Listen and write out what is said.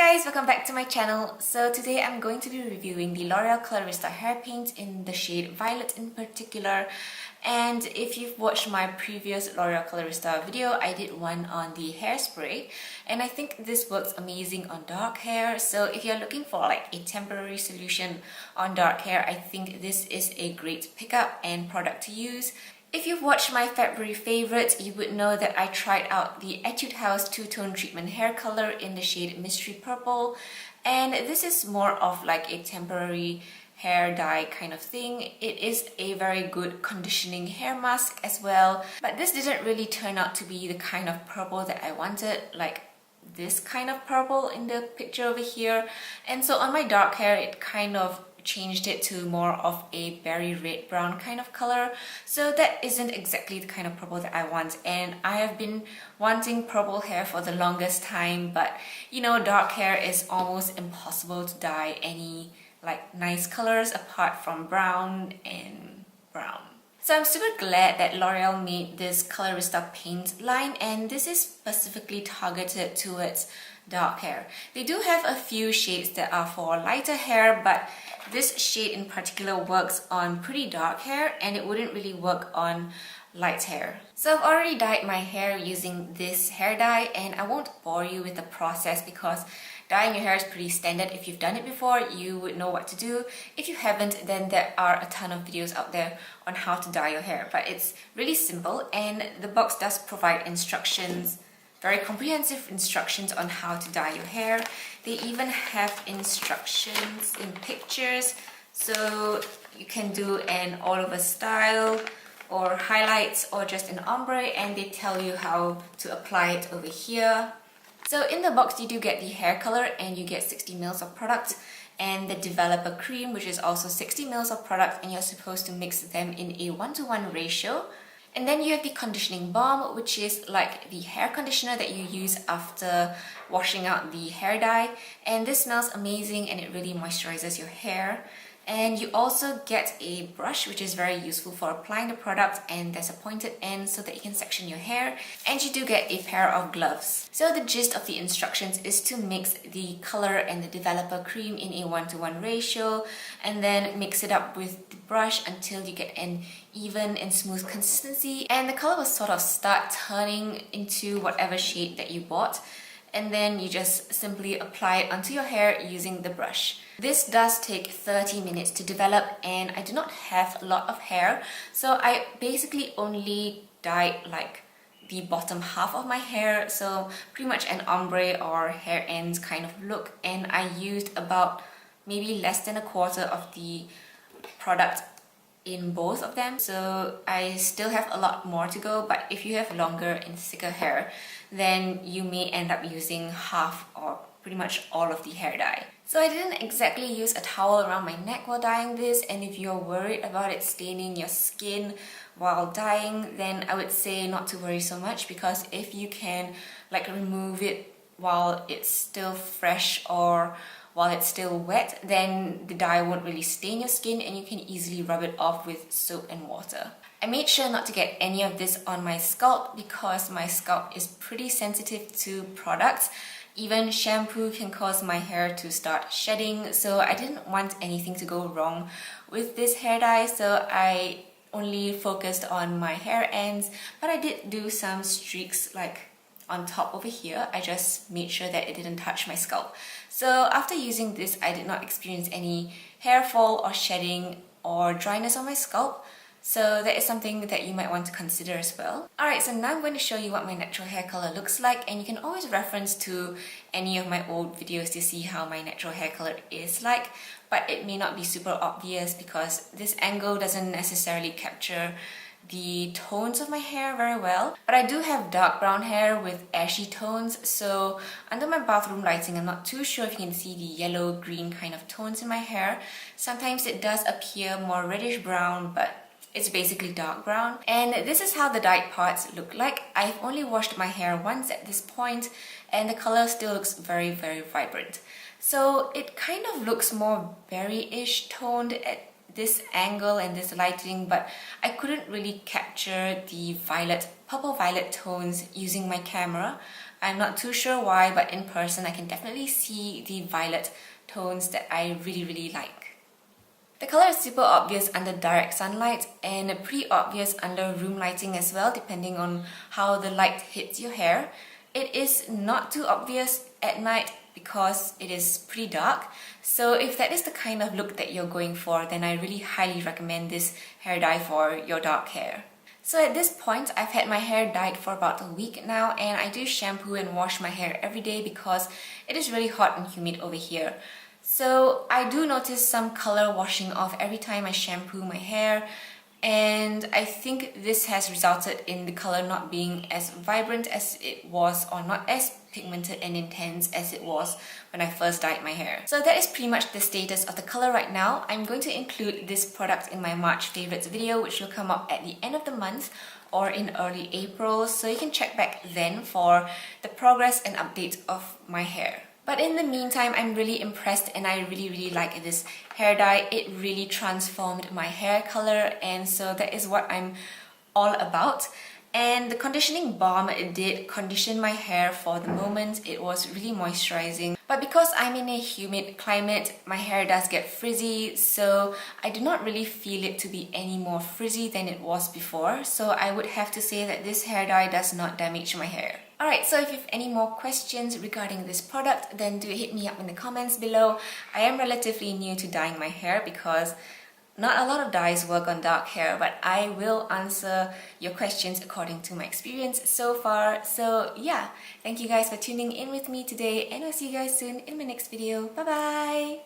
guys, welcome back to my channel. So today I'm going to be reviewing the L'Oreal Colorista hair paint in the shade Violet in particular. And if you've watched my previous L'Oreal Colorista video, I did one on the hairspray, and I think this works amazing on dark hair. So if you're looking for like a temporary solution on dark hair, I think this is a great pickup and product to use. If you've watched my February favourites, you would know that I tried out the Etude House two-tone treatment hair colour in the shade Mystery Purple, and this is more of like a temporary hair dye kind of thing. It is a very good conditioning hair mask as well, but this didn't really turn out to be the kind of purple that I wanted, like this kind of purple in the picture over here. And so on my dark hair, it kind of changed it to more of a berry red brown kind of color. So that isn't exactly the kind of purple that I want, and I have been wanting purple hair for the longest time, but you know, dark hair is almost impossible to dye any like nice colors apart from brown and brown. So I'm super glad that L'Oreal made this Colorista paint line, and this is specifically targeted towards dark hair. They do have a few shades that are for lighter hair, but this shade in particular works on pretty dark hair and it wouldn't really work on light hair. So I've already dyed my hair using this hair dye, and I won't bore you with the process because dyeing your hair is pretty standard. If you've done it before, you would know what to do. If you haven't, then there are a ton of videos out there on how to dye your hair, but it's really simple, and the box does provide instructions, very comprehensive instructions on how to dye your hair. They even have instructions in pictures, so you can do an all-over style or highlights or just an ombre, and they tell you how to apply it over here. So in the box you do get the hair color, and you get 60 ml of product, and the developer cream, which is also 60 ml of product, and you're supposed to mix them in a 1:1 ratio. And then you have the conditioning balm, which is like the hair conditioner that you use after washing out the hair dye, and this smells amazing and it really moisturizes your hair. And you also get a brush, which is very useful for applying the product, and there's a pointed end so that you can section your hair, and you do get a pair of gloves. So the gist of the instructions is to mix the color and the developer cream in a 1:1 ratio, and then mix it up with the brush until you get an even and smooth consistency, and the color will sort of start turning into whatever shade that you bought, and then you just simply apply it onto your hair using the brush. This does take 30 minutes to develop, and I do not have a lot of hair, so I basically only dyed like the bottom half of my hair, so pretty much an ombre or hair ends kind of look, and I used about maybe less than a quarter of the product in both of them. So I still have a lot more to go, but if you have longer and thicker hair, then you may end up using half or pretty much all of the hair dye. So I didn't exactly use a towel around my neck while dyeing this, and if you're worried about it staining your skin while dyeing, then I would say not to worry so much, because if you can like remove it while it's still fresh or while it's still wet, then the dye won't really stain your skin and you can easily rub it off with soap and water. I made sure not to get any of this on my scalp because my scalp is pretty sensitive to products. Even shampoo can cause my hair to start shedding, so I didn't want anything to go wrong with this hair dye, so I only focused on my hair ends, but I did do some streaks like on top over here. I just made sure that it didn't touch my scalp. So after using this, I did not experience any hair fall or shedding or dryness on my scalp. So that is something that you might want to consider as well. Alright, so now I'm going to show you what my natural hair color looks like, and you can always reference to any of my old videos to see how my natural hair color is like, but it may not be super obvious because this angle doesn't necessarily capture the tones of my hair very well. But I do have dark brown hair with ashy tones, so under my bathroom lighting, I'm not too sure if you can see the yellow-green kind of tones in my hair. Sometimes it does appear more reddish brown, but it's basically dark brown. And this is how the dyed parts look like. I've only washed my hair once at this point, and the color still looks very, very vibrant. So it kind of looks more berry-ish toned at this angle and this lighting, but I couldn't really capture the violet, purple violet tones using my camera. I'm not too sure why, but in person I can definitely see the violet tones that I really like. The color is super obvious under direct sunlight and pretty obvious under room lighting as well, depending on how the light hits your hair. It is not too obvious at night because it is pretty dark. So if that is the kind of look that you're going for, then I really highly recommend this hair dye for your dark hair. So at this point, I've had my hair dyed for about a week now, and I do shampoo and wash my hair every day because it is really hot and humid over here. So I do notice some color washing off every time I shampoo my hair, and I think this has resulted in the color not being as vibrant as it was, or not as pigmented and intense as it was when I first dyed my hair. So that is pretty much the status of the color right now. I'm going to include this product in my March favorites video, which will come up at the end of the month or in early April, so you can check back then for the progress and update of my hair. But in the meantime, I'm really impressed and I really like this hair dye. It really transformed my hair color, and so that is what I'm all about. And the conditioning balm, it did condition my hair for the moment. It was really moisturizing. But because I'm in a humid climate, my hair does get frizzy, so I do not really feel it to be any more frizzy than it was before. So I would have to say that this hair dye does not damage my hair. Alright, so if you have any more questions regarding this product, then do hit me up in the comments below. I am relatively new to dyeing my hair because not a lot of dyes work on dark hair, but I will answer your questions according to my experience so far. So yeah, thank you guys for tuning in with me today, and I'll see you guys soon in my next video. Bye bye!